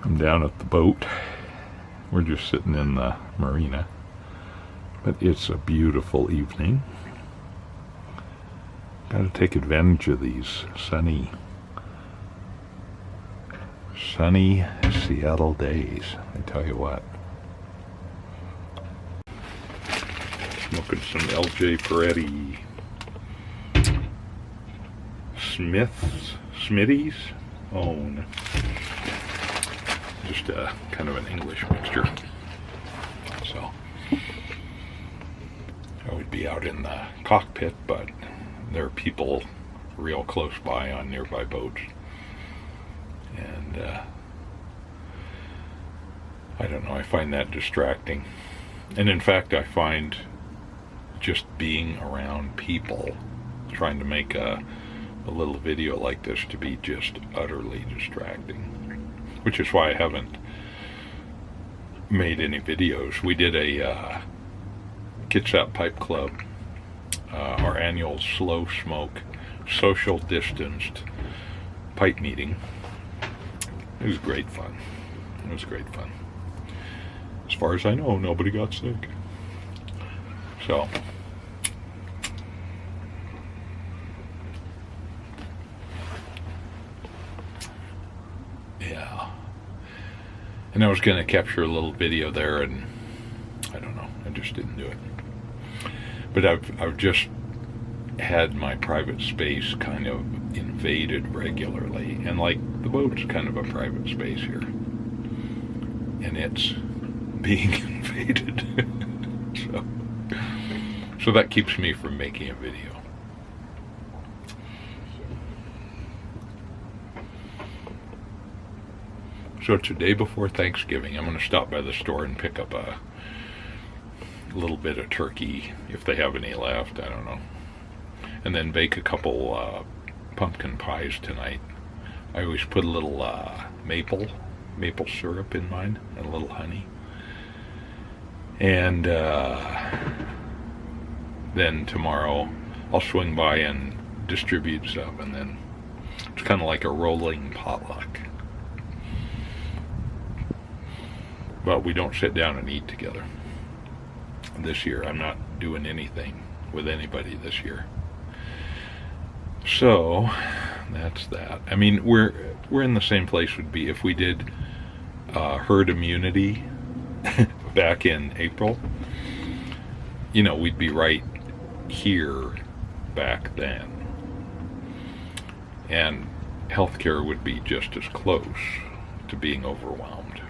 I'm down at the boat. We're just sitting in the marina, but it's a beautiful evening. Got to take advantage of these sunny Seattle days. I tell you what. Smoking some LJ Peretti Smitty's own. Just a kind of an English mixture. So I would be out in the cockpit, but there are people real close by on nearby boats. And I don't know, I find that distracting. And in fact, I find just being around people, trying to make a little video like this, to be just utterly distracting. Which is why I haven't made any videos. We did a Kitsap Pipe Club, our annual slow smoke, social distanced pipe meeting. It was great fun. It was great fun. As far as I know, nobody got sick. So, yeah. And I was going to capture a little video there, and I don't know, I just didn't do it. But I've just had my private space kind of invaded regularly, and like the boat's kind of a private space here, and it's being invaded. So that keeps me from making a video. So it's a day before Thanksgiving. I'm going to stop by the store and pick up a little bit of turkey, if they have any left, I don't know. And then bake a couple pumpkin pies tonight. I always put a little maple syrup in mine, and a little honey. And then tomorrow I'll swing by and distribute some, and then it's kind of like a rolling potluck. But we don't sit down and eat together. This year I'm not doing anything with anybody this year. So that's that. I mean, we're in the same place would be if we did herd immunity back in April. You know, we'd be right here back then. And healthcare would be just as close to being overwhelmed.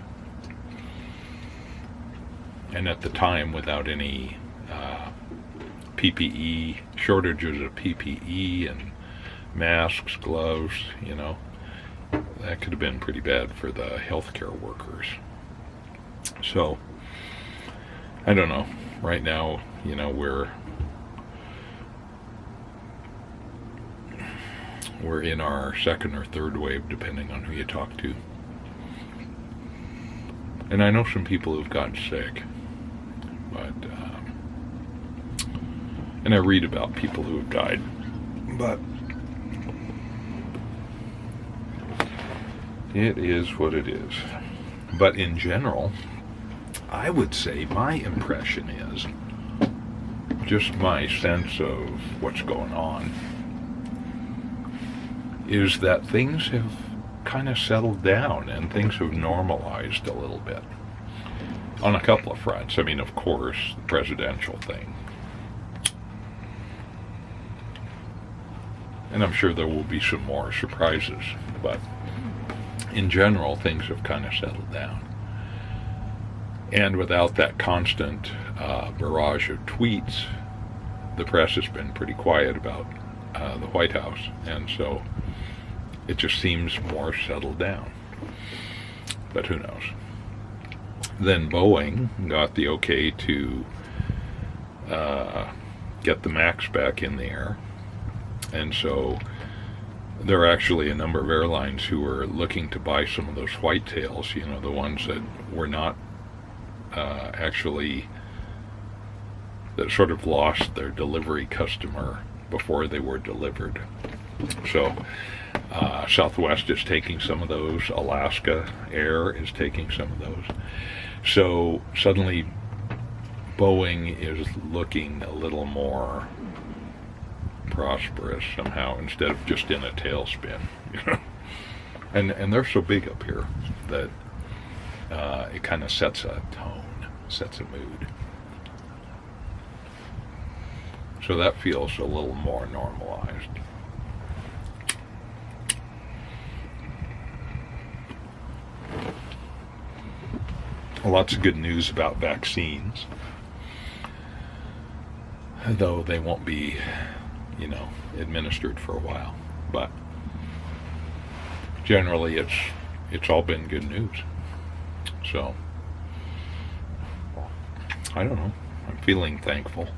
And at the time, without any PPE, shortages of PPE and masks, gloves, you know, that could have been pretty bad for the healthcare workers. So, I don't know. Right now, you know, we're in our second or third wave, depending on who you talk to. And I know some people who've gotten sick, but and I read about people who have died, but it is what it is. But in general, I would say my impression is, just my sense of what's going on, is that things have kind of settled down and things have normalized a little bit on a couple of fronts. I mean, of course, the presidential thing. And I'm sure there will be some more surprises, but in general, things have kind of settled down. And without that constant barrage of tweets, the press has been pretty quiet about the White House, and so it just seems more settled down. But who knows? Then Boeing got the okay to get the MAX back in the air, and so there are actually a number of airlines who are looking to buy some of those whitetails, you know, the ones that were not actually, that sort of lost their delivery customer before they were delivered. So Southwest is taking some of those. Alaska Air is taking some of those. So suddenly Boeing is looking a little more prosperous somehow, instead of just in a tailspin. And they're so big up here that it kind of sets a tone, sets a mood. So that feels a little more normalized. Lots of good news about vaccines, though they won't be, administered for a while. But generally, it's all been good news. So I don't know. I'm feeling thankful.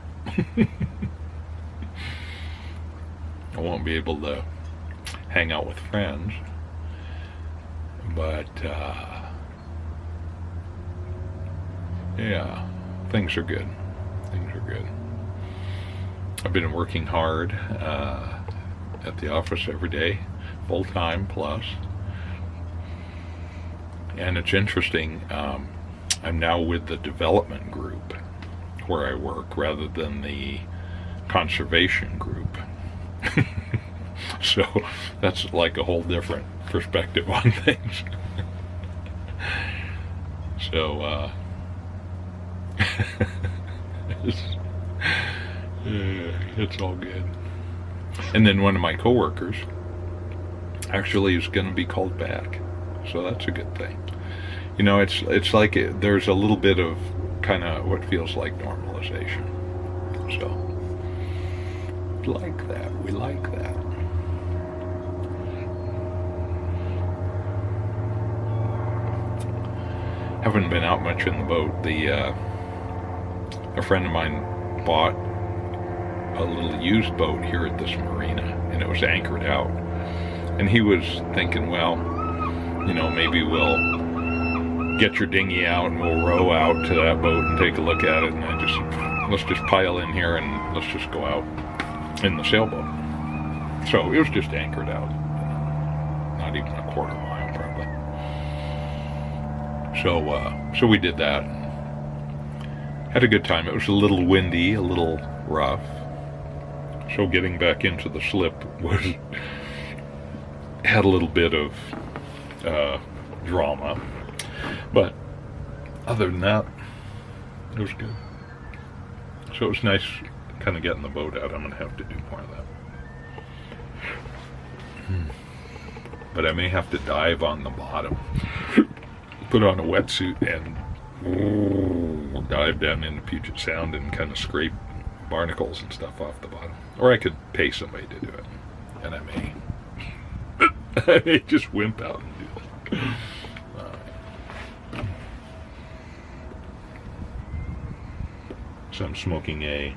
I won't be able to hang out with friends, but yeah, things are good. Things are good. I've been working hard at the office every day, full time plus. And it's interesting, I'm now with the development group where I work rather than the conservation group. So that's like a whole different perspective on things. So it's all good. And then one of my coworkers actually is going to be called back, so that's a good thing. It's like there's a little bit of kind of what feels like normalization. So we like that. Haven't been out much in the boat. A friend of mine bought a little used boat here at this marina, and it was anchored out. And he was thinking, well, maybe we'll get your dinghy out and we'll row out to that boat and take a look at it. And let's just pile in here and let's just go out in the sailboat. So it was just anchored out, not even a quarter mile probably. So we did that. Had a good time. It was a little windy, a little rough. So getting back into the slip had a little bit of drama. But other than that, it was good. So it was nice kind of getting the boat out. I'm going to have to do more of that. But I may have to dive on the bottom, put on a wetsuit, and dive down into Puget Sound and kind of scrape barnacles and stuff off the bottom. Or I could pay somebody to do it. And I may just wimp out and do that. So I'm smoking a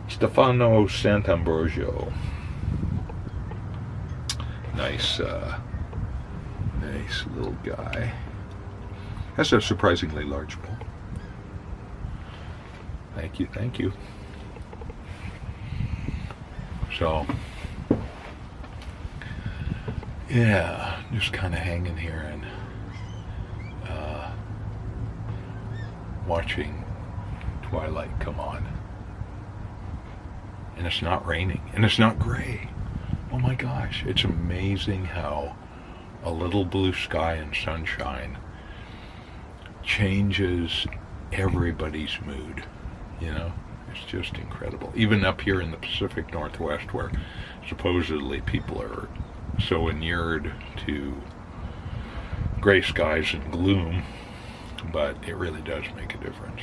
Stefano Sant'Ambrogio. Nice little guy. That's a surprisingly large bowl. Thank you. So, yeah, just kind of hanging here and watching twilight come on. And it's not raining, and it's not gray. Oh my gosh, it's amazing how a little blue sky and sunshine changes everybody's mood. It's just incredible. Even up here in the Pacific Northwest, where supposedly people are so inured to gray skies and gloom, but it really does make a difference.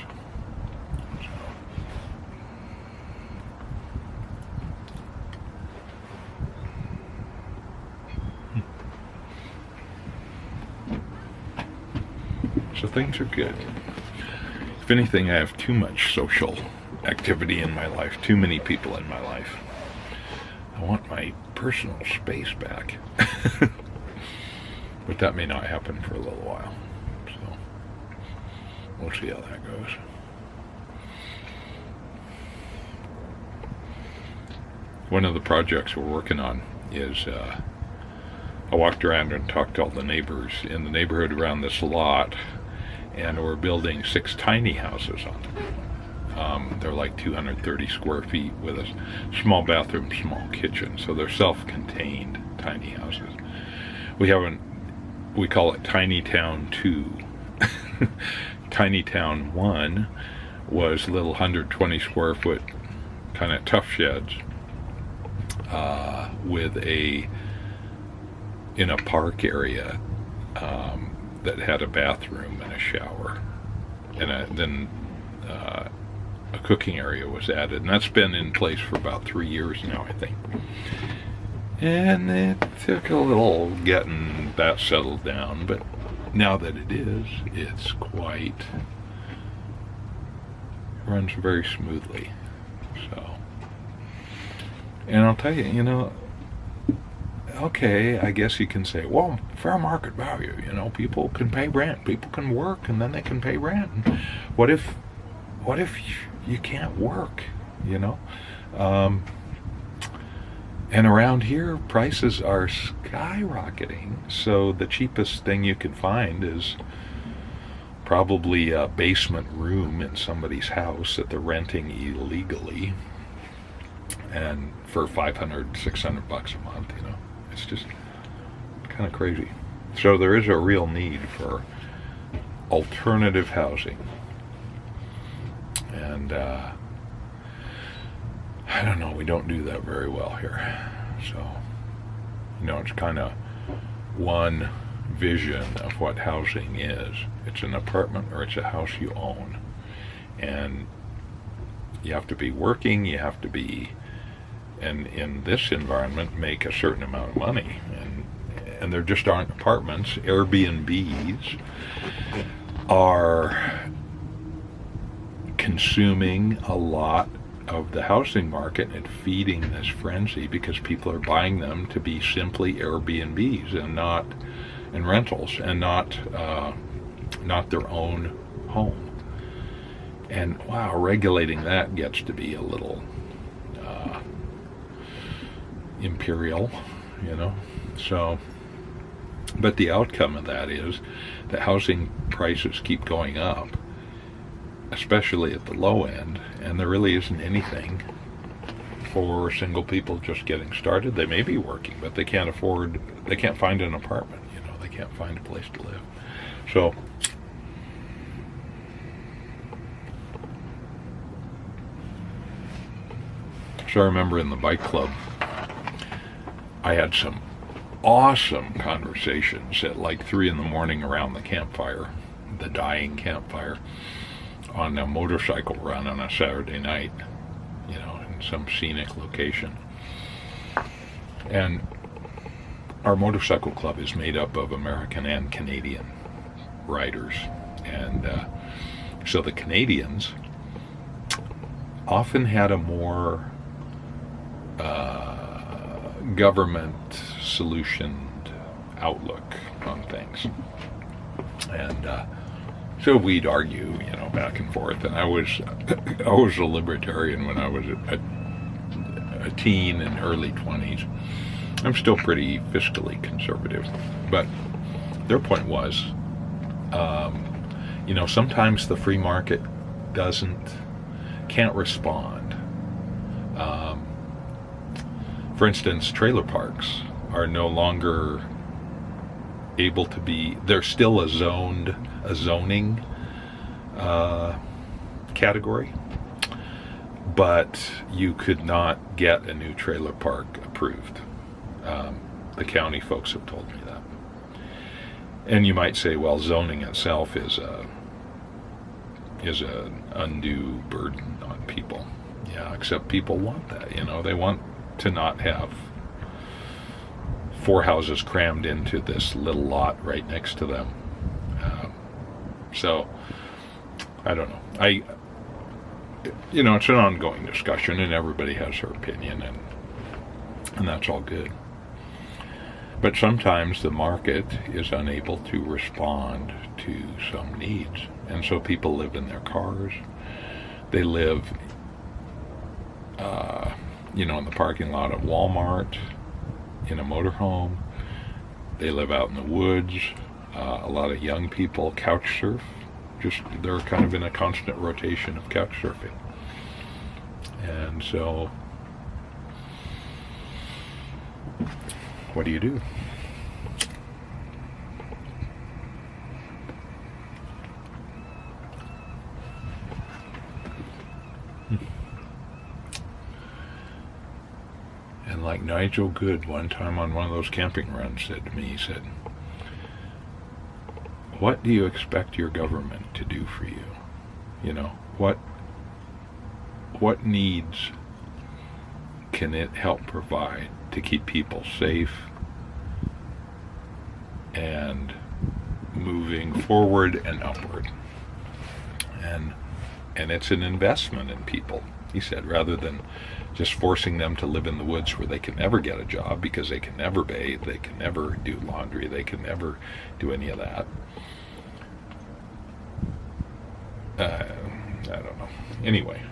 So things are good. If anything, I have too much social activity in my life, too many people in my life. I want my personal space back. But that may not happen for a little while. So we'll see how that goes. One of the projects we're working on is I walked around and talked to all the neighbors in the neighborhood around this lot, and we're building 6 tiny houses on them. They're like 230 square feet with a small bathroom, small kitchen, so they're self-contained tiny houses. We call it Tiny Town 2. Tiny Town 1 was little 120 square foot kind of tough sheds with in a park area that had a bathroom and a shower, and then a cooking area was added, and that's been in place for about 3 years now, I think. And it took a little getting that settled down, but now that it is, it's runs very smoothly. So, and I'll tell you, okay, I guess you can say, well, fair market value, people can pay rent, people can work, and then they can pay rent. What if you can't work, and around here, prices are skyrocketing, so the cheapest thing you can find is probably a basement room in somebody's house that they're renting illegally, and for $500, $600 a month, it's just kind of crazy. So there is a real need for alternative housing, and I don't know, we don't do that very well here. So, it's kind of one vision of what housing is. It's an apartment or it's a house you own. And you have to be working, you have to be, and in this environment, make a certain amount of money. And there just aren't apartments. Airbnbs are consuming a lot of the housing market and feeding this frenzy because people are buying them to be simply Airbnbs and rentals, and not their own home. And wow, regulating that gets to be a little imperial, So, but the outcome of that is that housing prices keep going up, especially at the low end, and there really isn't anything for single people just getting started. They may be working, but they can't find an apartment, they can't find a place to live. So I remember in the bike club, I had some awesome conversations at like 3 a.m. around the campfire, the dying campfire, on a motorcycle run on a Saturday night, in some scenic location. And our motorcycle club is made up of American and Canadian riders. And so the Canadians often had a more government solutioned outlook on things. And so we'd argue, back and forth. And I was a libertarian when I was a teen and early 20s. I'm still pretty fiscally conservative. But their point was, sometimes the free market can't respond. For instance, trailer parks are no longer able to be, they're still a zoning category, but you could not get a new trailer park approved. The county folks have told me that. And you might say, well, zoning itself is an undue burden on people. Yeah, except people want that. They want to not have 4 houses crammed into this little lot right next to them. So I don't know. It's an ongoing discussion, and everybody has their opinion, and that's all good. But sometimes the market is unable to respond to some needs, and so people live in their cars. They live, in the parking lot of Walmart, in a motorhome. They live out in the woods. A lot of young people couch surf. Just they're kind of in a constant rotation of couch surfing. And so, what do you do? And like Nigel Good one time on one of those camping runs said to me, he said, what do you expect your government to do for you? You know, what needs can it help provide to keep people safe and moving forward and upward? And it's an investment in people, he said, rather than just forcing them to live in the woods where they can never get a job because they can never bathe, they can never do laundry, they can never do any of that. I don't know. Anyway.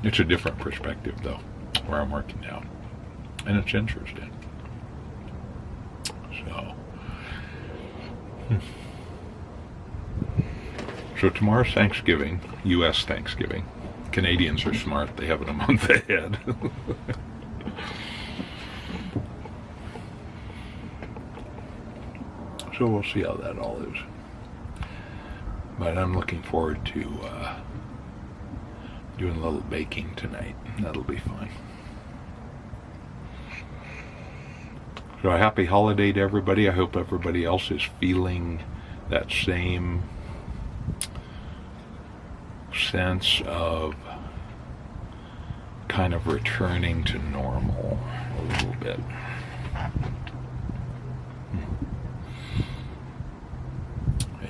It's a different perspective, though, where I'm working now. And it's interesting. So tomorrow's Thanksgiving, U.S. Thanksgiving. Canadians are smart. They have it a month ahead. So we'll see how that all is. But I'm looking forward to doing a little baking tonight. That'll be fun. So a happy holiday to everybody. I hope everybody else is feeling that same sense of kind of returning to normal a little bit.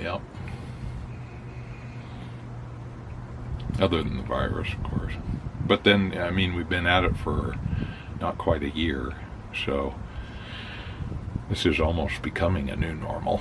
Yep. Other than the virus, of course. But then, I mean, we've been at it for not quite a year, so this is almost becoming a new normal.